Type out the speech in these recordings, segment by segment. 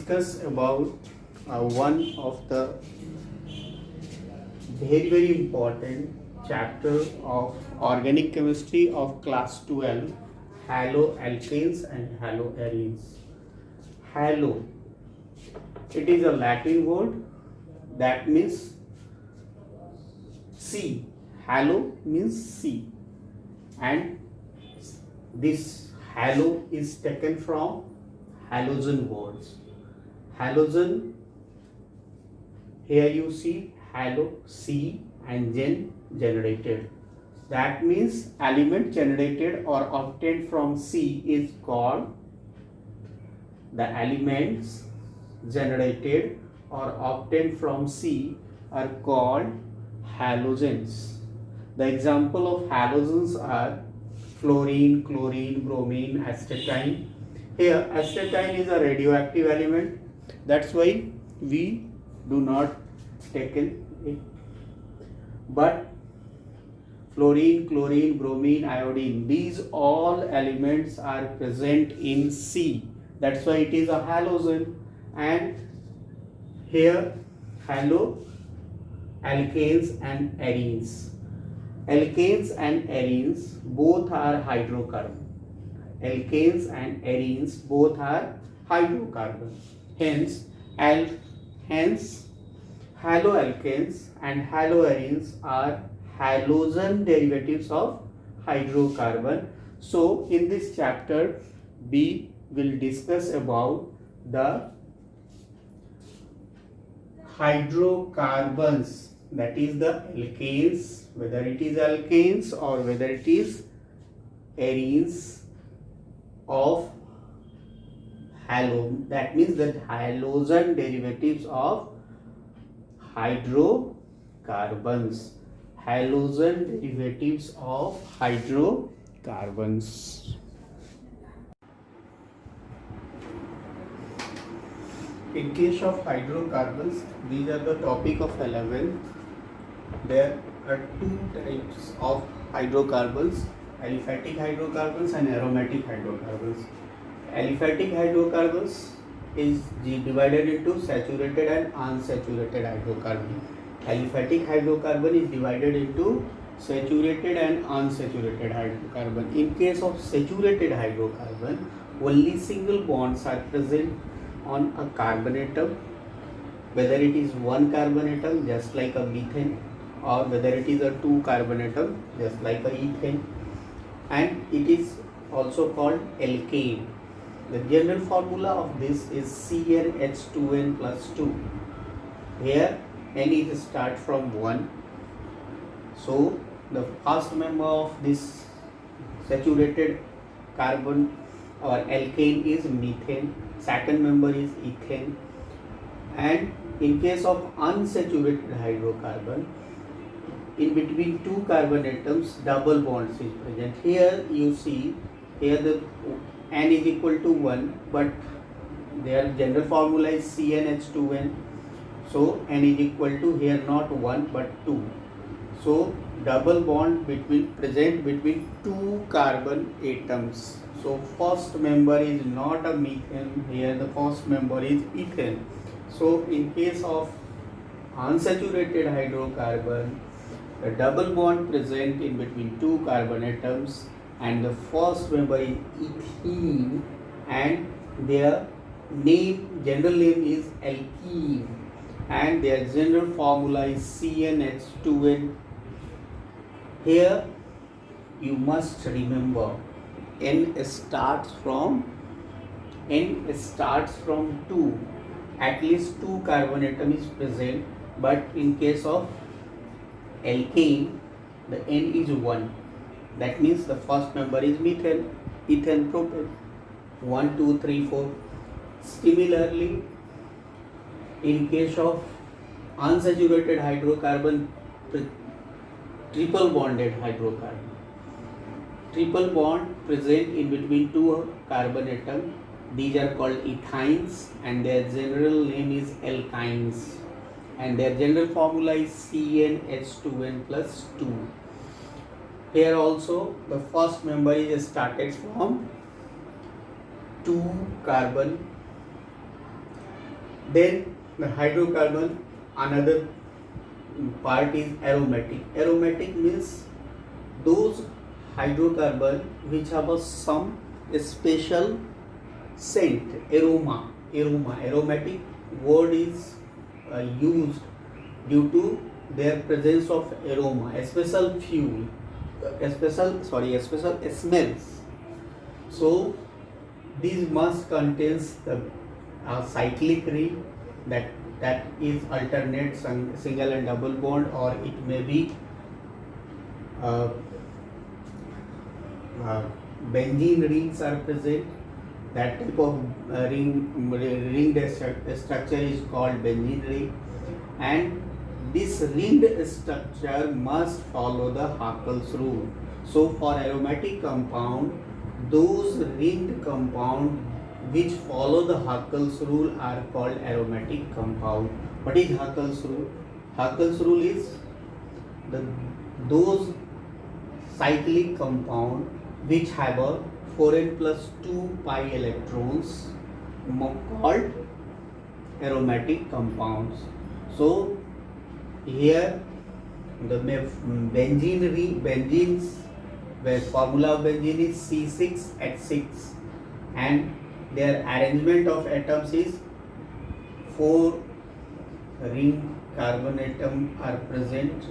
discuss about one of the very important chapter of organic chemistry of class 12, haloalkanes and haloarenes. Halo, it is a Latin word that means sea. Halo means sea, and this halo is taken from halogen words. Halogen, here you see halo, C, and gen, generated. That means element generated or obtained from C is called, the elements generated or obtained from C are called halogens. The example of halogens are fluorine, chlorine, bromine, astatine. Here astatine is a radioactive element, that's why we do not take it. But fluorine, chlorine, bromine, iodine, these all elements are present in C, that's why it is a halogen. And here halo, alkanes and arenes. Alkanes and arenes both are hydrocarbon. Alkanes and arenes both are hydrocarbon. Hence haloalkanes and haloarenes are halogen derivatives of hydrocarbon. So in this chapter we will discuss about the hydrocarbons, that is the alkanes, whether it is alkanes or whether it is arenes of halo, that means that halogen derivatives of hydrocarbons. Halogen derivatives of hydrocarbons. In case of hydrocarbons, these are the topic of 11. There are two types of hydrocarbons, aliphatic hydrocarbons and aromatic hydrocarbons. Aliphatic hydrocarbons is divided into saturated and unsaturated hydrocarbon. Aliphatic hydrocarbon is divided into saturated and unsaturated hydrocarbon. In case of saturated hydrocarbon, only single bonds are present on a carbon atom, whether it is one carbon atom just like a methane, or whether it is a two carbon atom just like a ethane, and it is also called alkane. The general formula of this is CnH2n plus 2. Here N is start from 1. So the first member of this saturated carbon or alkane is methane, second member is ethane, and in case of unsaturated hydrocarbon, in between two carbon atoms double bonds is present. Here you see, here the N is equal to 1, but their general formula is CnH2n, so N is equal to here not 1 but 2. So double bond present between two carbon atoms. So first member is not a methane, here the first member is ethane. So in case of unsaturated hydrocarbon, the double bond present in between two carbon atoms and the first member is ethene, and their general name is alkene, and their general formula is CnH2n. Here you must remember N starts from 2, at least two carbon atom is present, but in case of alkane the N is 1, that means the first member is methane, ethane, propane, 1 2 3 4. Similarly, in case of unsaturated hydrocarbon, triple bonded hydrocarbon, triple bond present in between two carbon atom, these are called ethynes, and their general name is alkynes, and their general formula is CnH2n plus 2. Here also the first member is started from 2 carbon Then the hydrocarbon, another part is aromatic. Aromatic means those hydrocarbon which have a some special scent, aromatic word is used due to their presence of aroma, a special fuel, a special smells. So these must contains the cyclic ring, that is alternate single and double bond, or it may be uh, benzene rings are present. That type of ring structure is called benzene ring, and this ringed structure must follow the Hakel's rule. So for aromatic compound, those ringed compound which follow the Hakel's rule are called aromatic compound. What is Hakel's rule? Hakel's rule is those cyclic compound which have a 4n plus 2 pi electrons called aromatic compounds. So here the benzenes, where formula of benzene is C6H6, and their arrangement of atoms is 4 ring carbon atom are present,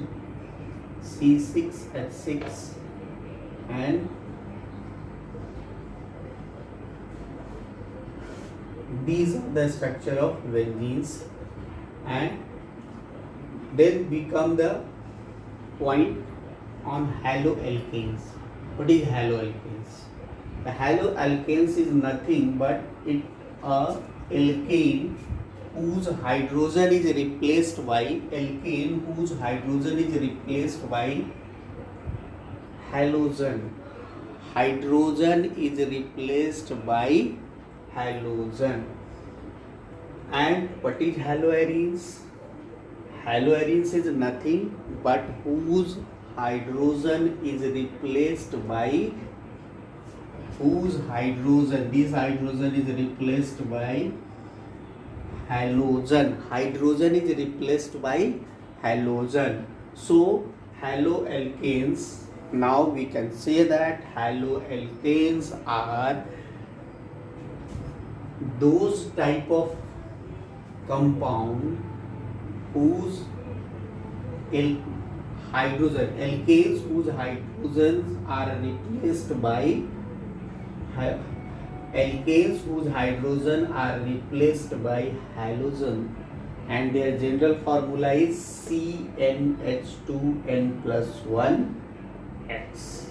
C6H6, and these are the structure of benzenes. And then we come the point on haloalkanes. What is haloalkanes? The haloalkanes is nothing but it a alkane whose hydrogen is replaced by halogen. Hydrogen is replaced by halogen. And what is haloarenes? Haloarenes is nothing but whose hydrogen is replaced by this hydrogen is replaced by halogen. Hydrogen is replaced by halogen. So haloalkanes, now we can say that haloalkanes are those type of compound whose alkanes whose hydrogens are replaced by halogen, and their general formula is CnH2n plus 1 X,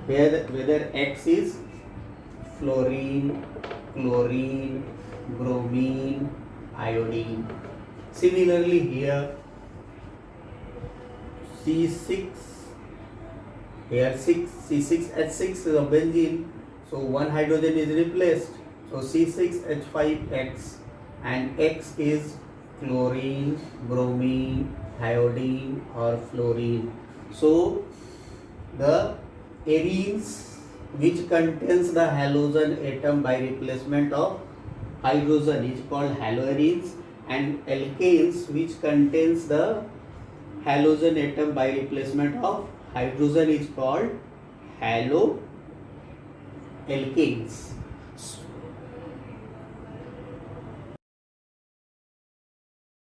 whether X is fluorine, chlorine, bromine, iodine. Similarly here C6H6 is a benzene, so one hydrogen is replaced, so C6H5X, and X is chlorine, bromine, iodine or fluorine. So the arenes which contains the halogen atom by replacement of hydrogen is called haloarenes, and alkanes which contains the halogen atom by replacement of hydrogen is called haloalkanes.